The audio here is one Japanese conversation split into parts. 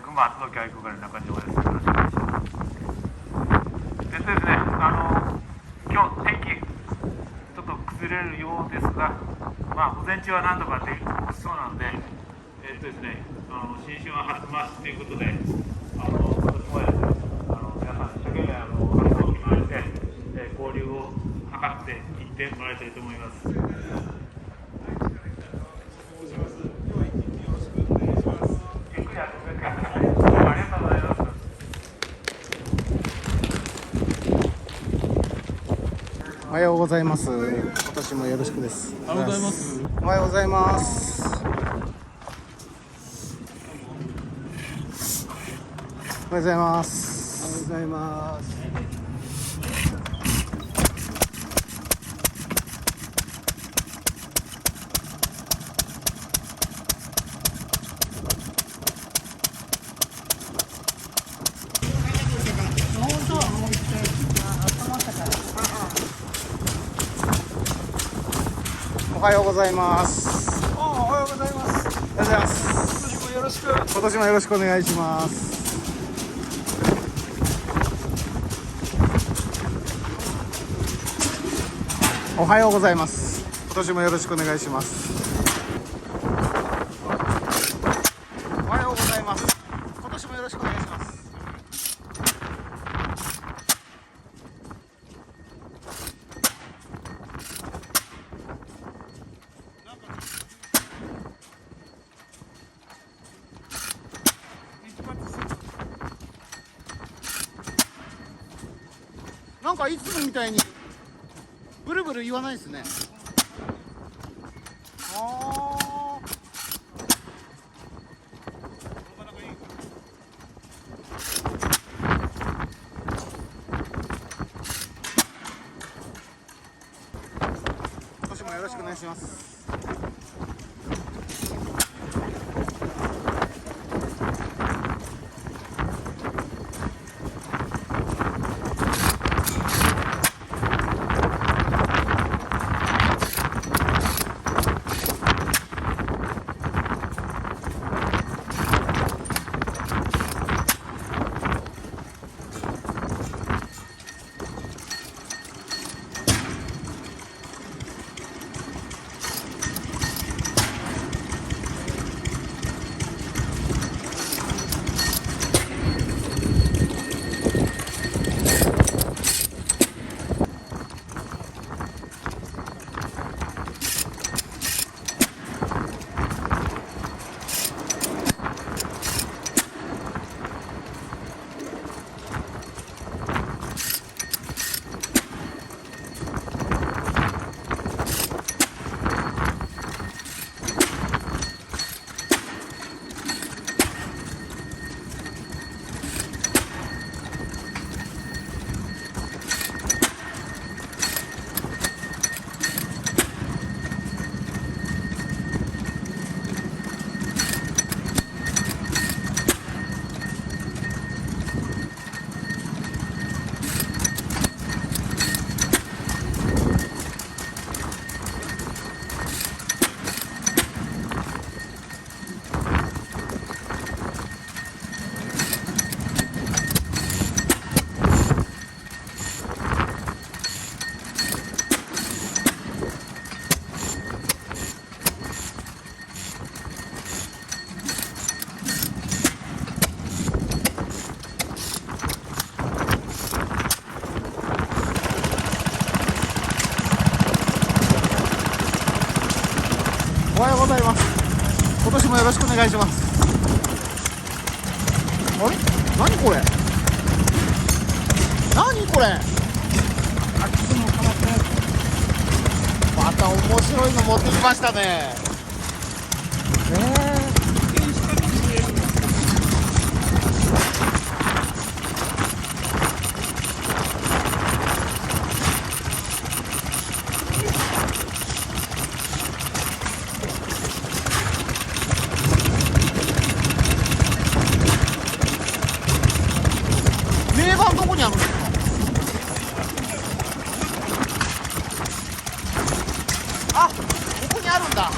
群馬発の教育係の中条です。よろしくお願いします。ですね、今日天気ちょっと崩れるようですが、午前中は何度か天気が落ちそうなので、ですね、新春は初回しということで、今年もですね、皆さん一生懸命活動を決まって、交流を図っていってもらいたいと思います。おはようございます。今年もよろしくです。おはようございます。おはようございます。おはようございます。おはようございます。おはようございます。おはようございます。おはようございます。今年もよろしく。今年もよろしくお願いします。おはようございます。今年もよろしくお願いします。おはようございます。今年もよろしくお願いします。なんかいつもみたいにブルブル言わないですね。今年もよろしくお願いします。おはようございます。今年もよろしくお願いします。あれ？何これ？何これ？また面白いの持ってきましたね。名盤どこにあるんですか？あ、ここにあるんだ。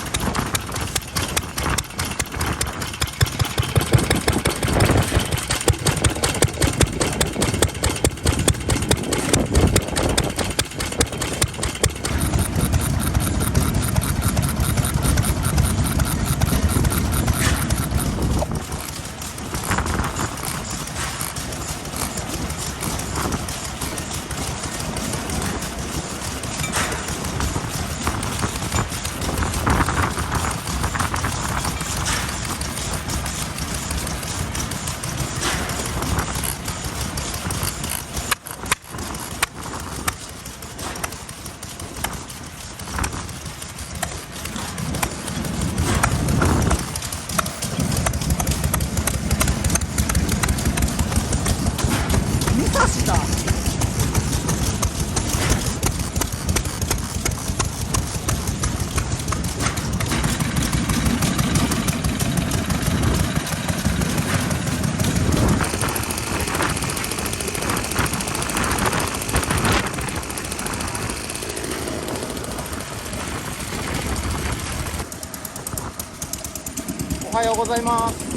おはようございます。今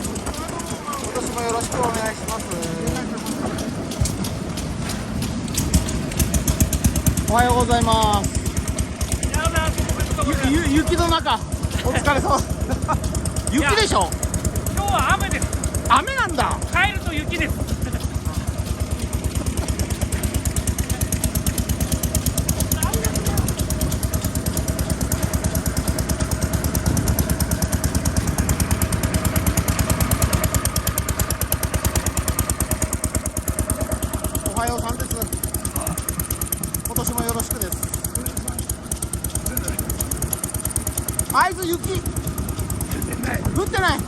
年もよろしくお願いします。おはようございます。雪の中、お疲れ様。雪でしょ。今日は雨です。雨なんだ。帰ると雪です。おはようさんです。今年もよろしくです。会津雪降ってない。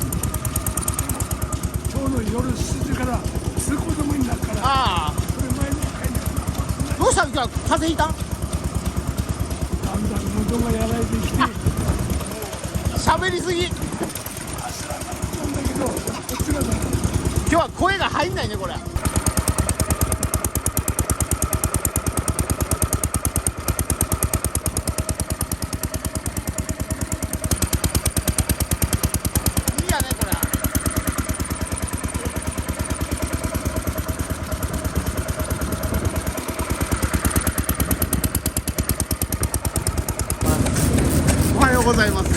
今日の夜7時から通行止めになるから、あそれ前の会にあ、どうしたんか、風邪ひいたん。だんだん喉がやられてきて、喋りすぎ。なんだけど、こっちがだ、今日は声が入んないね、これ。いいやね、これ。おはようございます。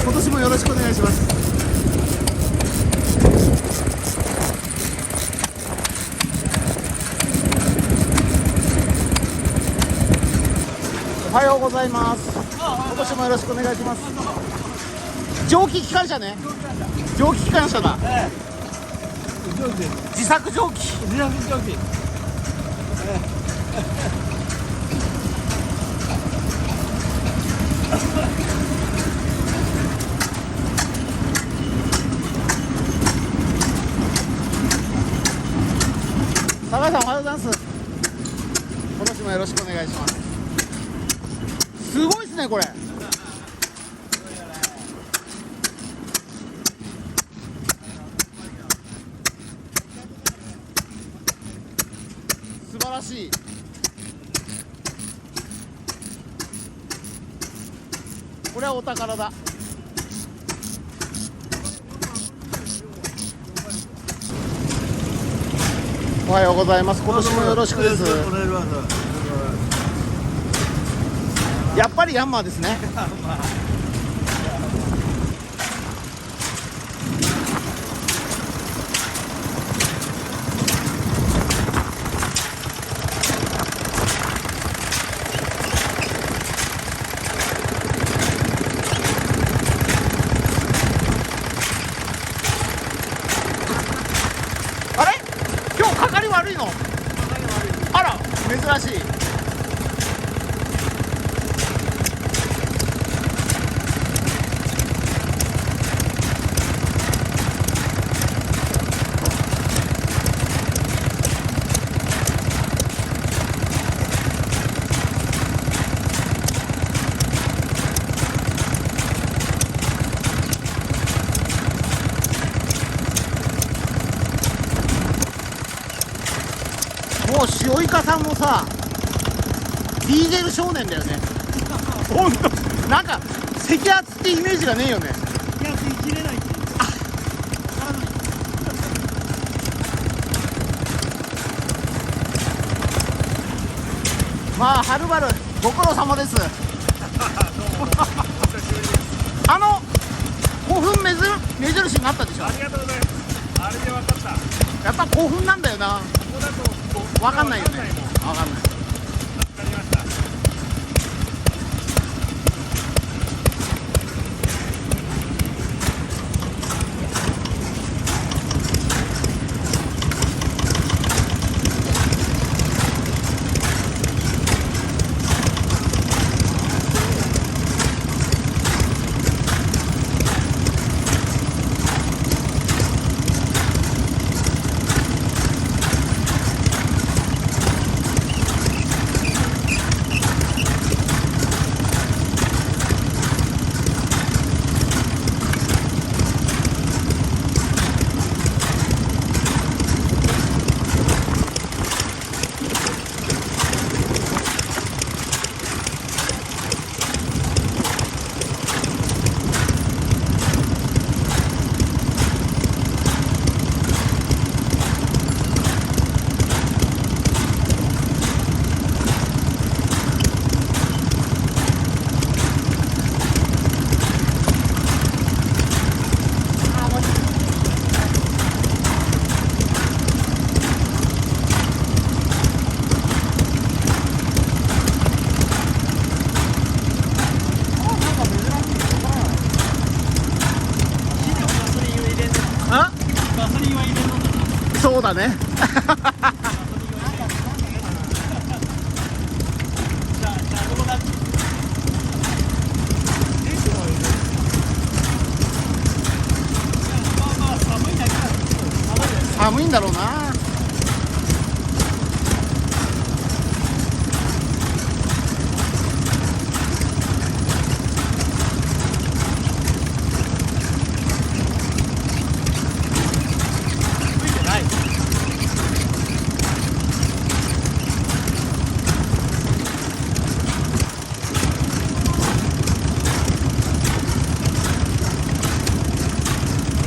今年もよろしくお願いします。おはようございます。今年もよろしくお願いします。蒸気機関車ね。蒸気機関車だ。自作蒸気。高橋さん、おはようございます。今年もよろしくお願いします。すごいですね、これ。素晴らしい。これはお宝だ。おはようございます。今年もよろしくです。やっぱりヤンマーですね。あれ？今日かかり悪いの？あら、珍しい。もう塩イカさんもさ、ディーゼル少年だよね。ほんと、なんか赤圧ってイメージがねえよね。まあはるばるご苦労様です。興奮目印になったでしょ。ありがとうございます。あれで分かった。やっぱ興奮なんだよな。ここだとわかんないよね。わかんない。わかりました。リーは入れるのだな。そうだね。じゃあどこだっけ。まあまあ寒いんだけど。寒いんだろうな。吹いてない。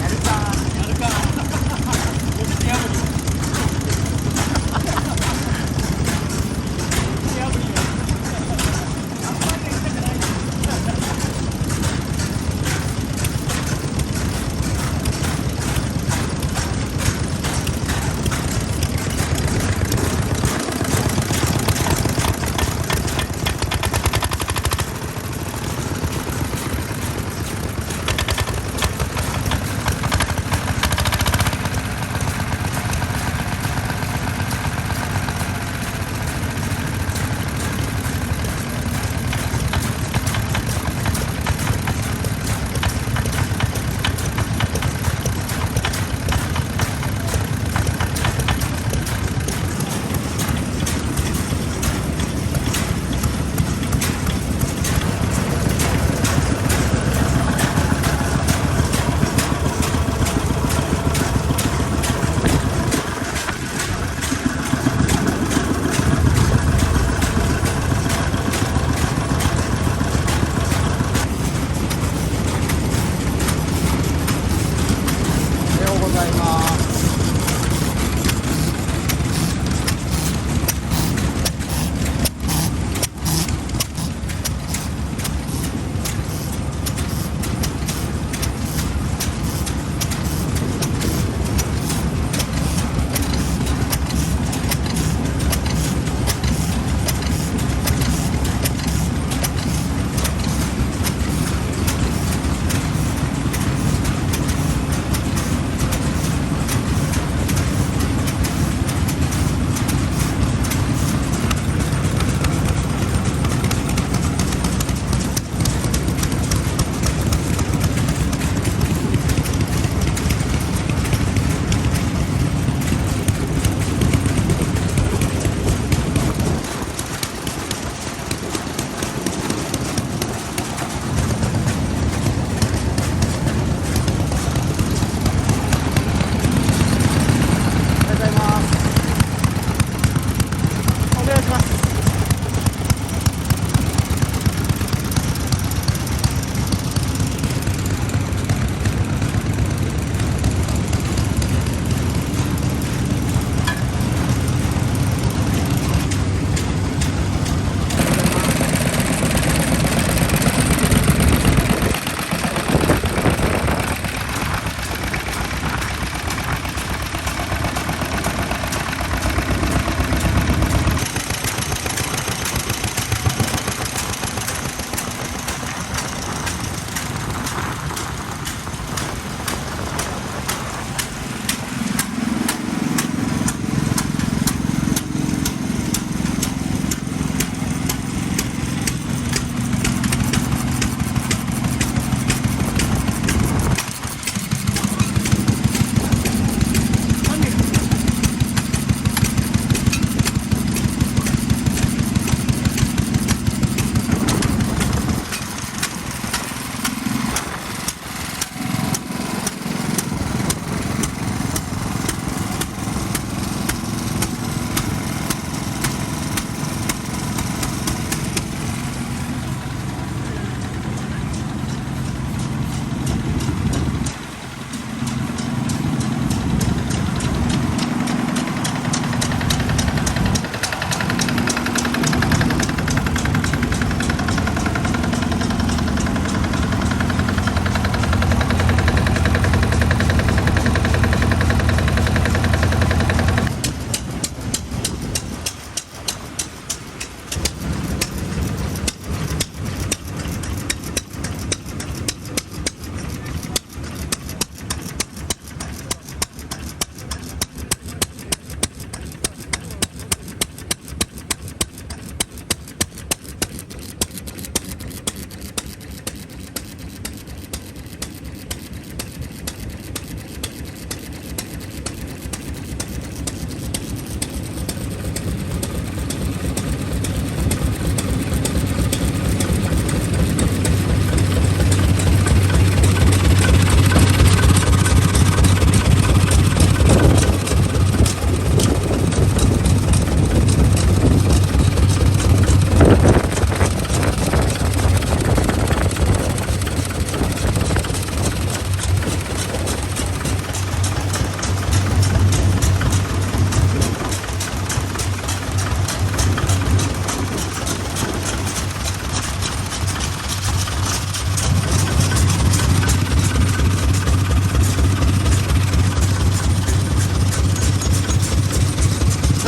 やるか。やるか。お店破り。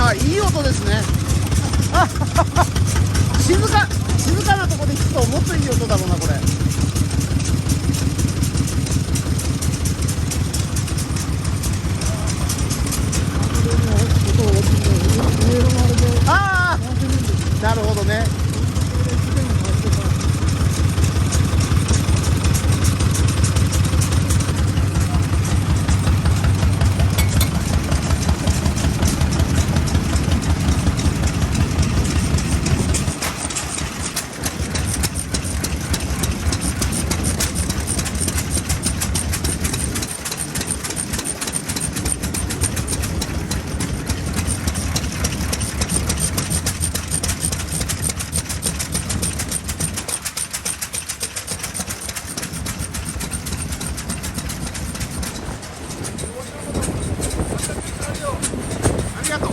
あ、いい音ですね。静かなとこで聞くともっといい音だろうなこれ。ああ、なるほどね。ありがとう。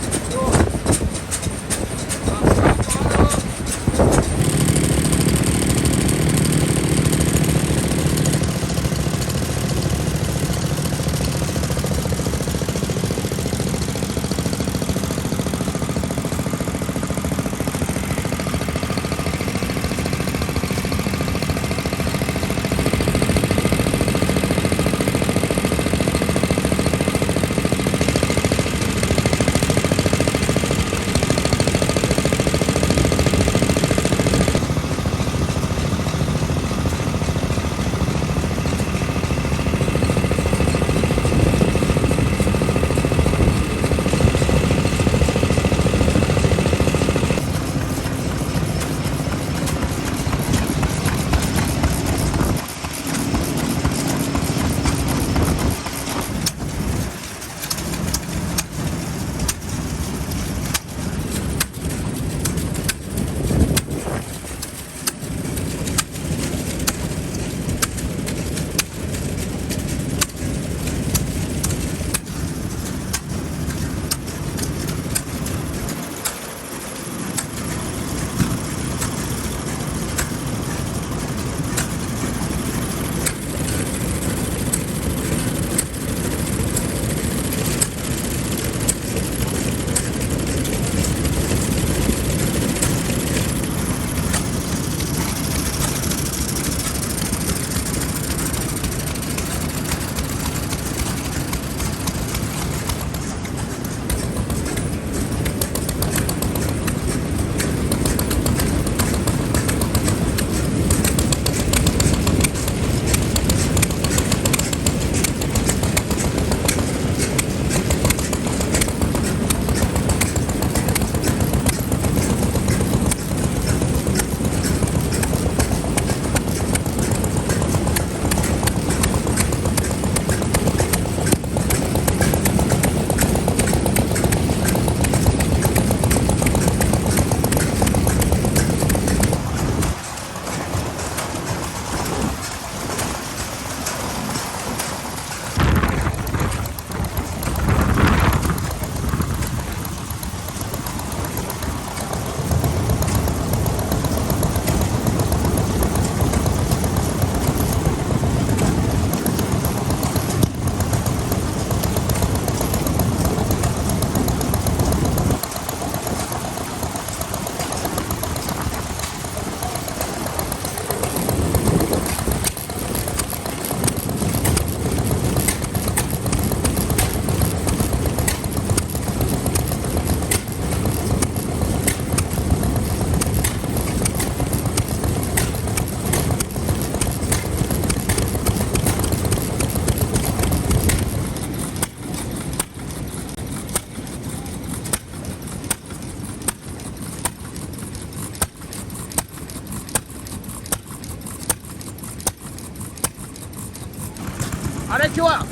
あれ今日は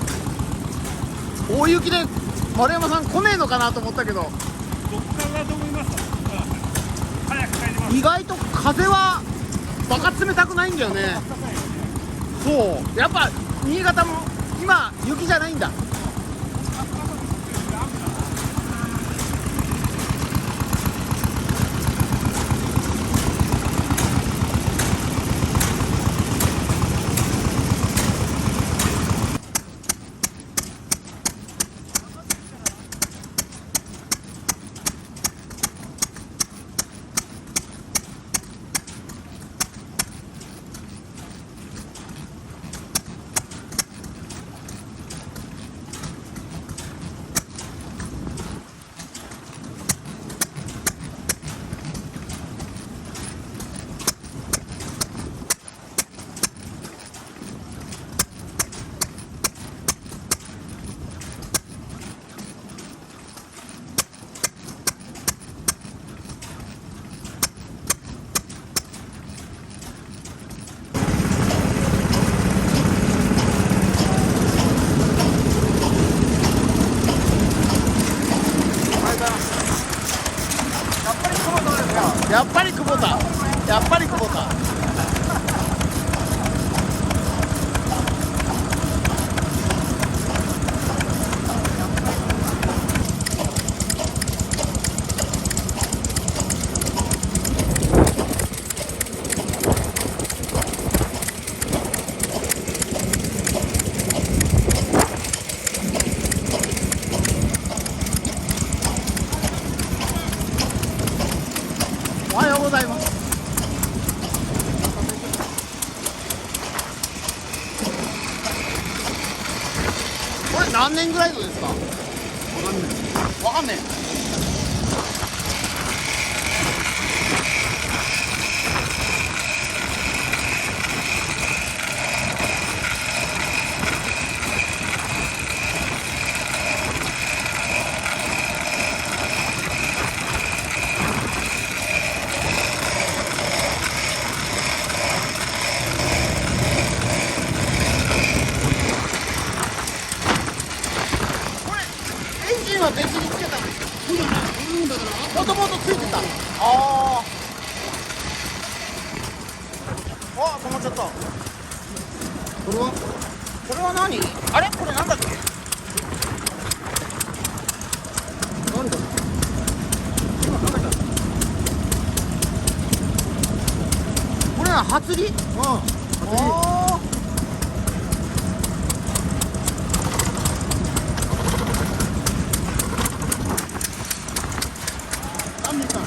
大雪で丸山さん来ねえのかなと思ったけど、どっからだと思います。早く帰ります。意外と風はバカ冷たくないんだよね。そうやっぱ新潟も今雪じゃないんだ。やっぱり久保田、やっぱり久保田。おはようございます。これ何年ぐらいのですか？わかんねえ。エンジンは別につけたんですか？もともとついてた。あ止まっちゃった。これは何？あれこれなんだっけ？なんだ？これは初利？あ何年かな。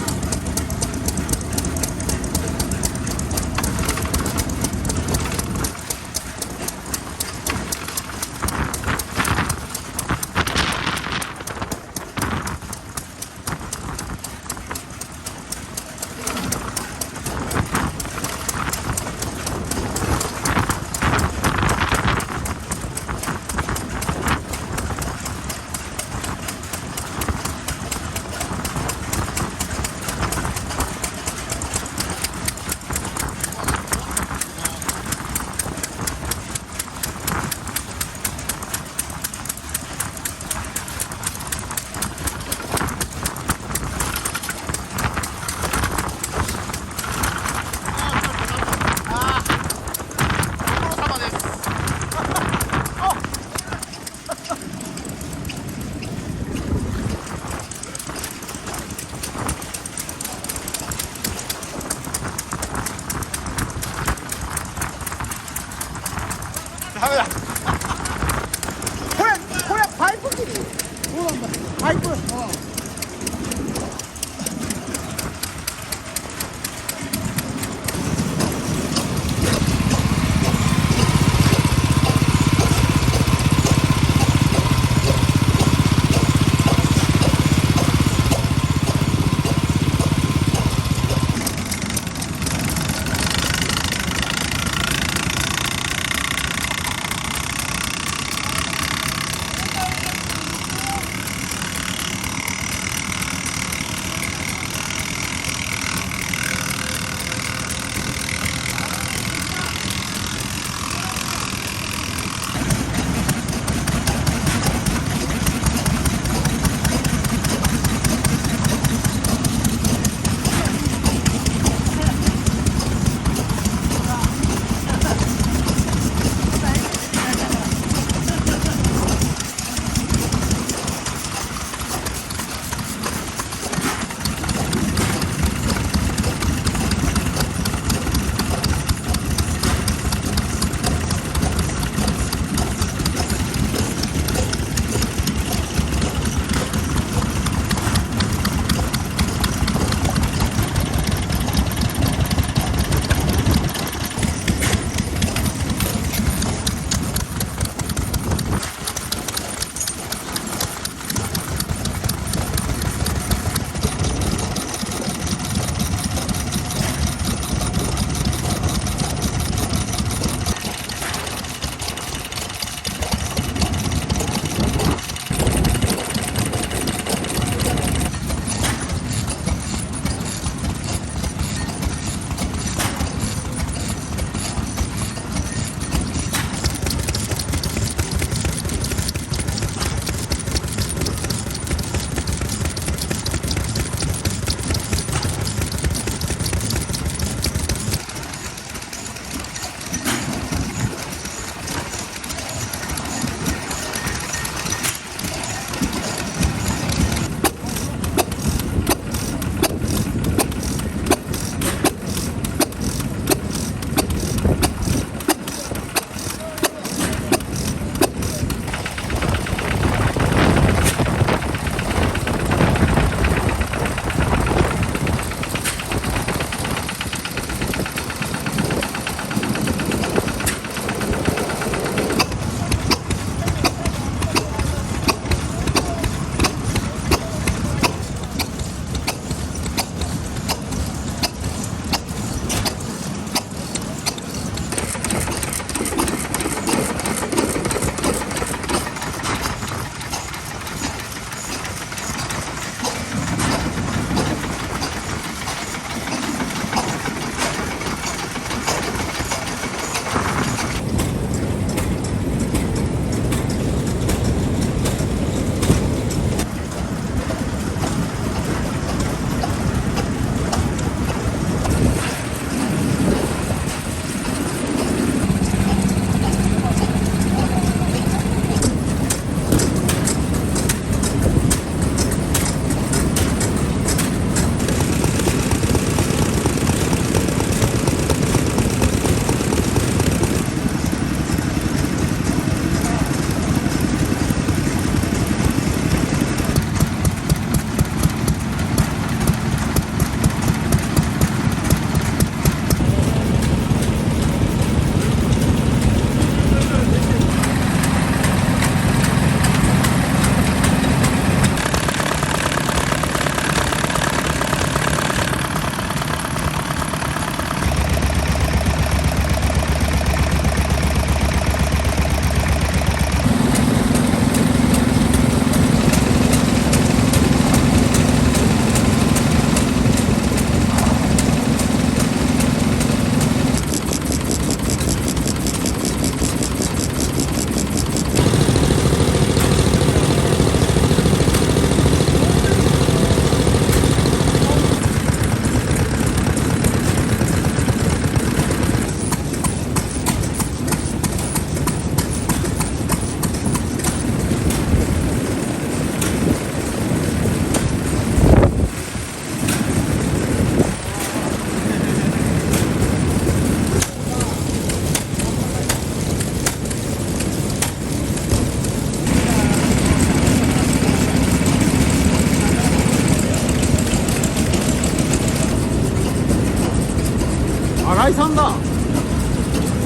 さんだ。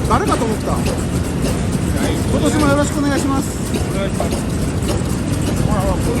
誰かと思った。今年もよろしくお願いします。お願いします。ほらほら、こういう